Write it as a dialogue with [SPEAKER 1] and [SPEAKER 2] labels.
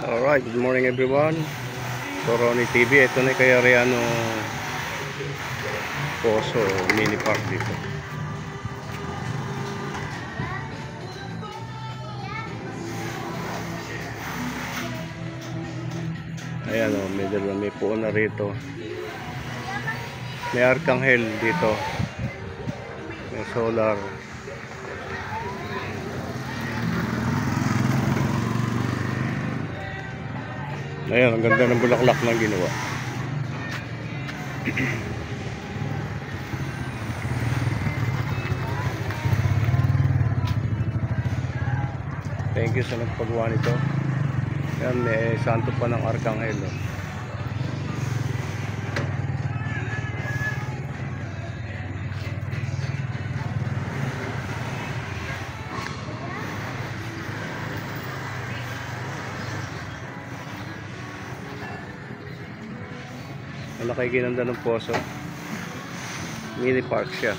[SPEAKER 1] Alright, good morning everyone. Coroni TV, ito na kay Ariano Poso Mini Park dito. Ayan o, may puo na rito. May Arkanghel dito. May solar. Ayan, ang ganda ng bulaklak na ginawa. Thank you sa nagpagawa nito. Ayan, may santo pa ng Arkanghel. Malaki ginanda ng Poso. Mini park siya.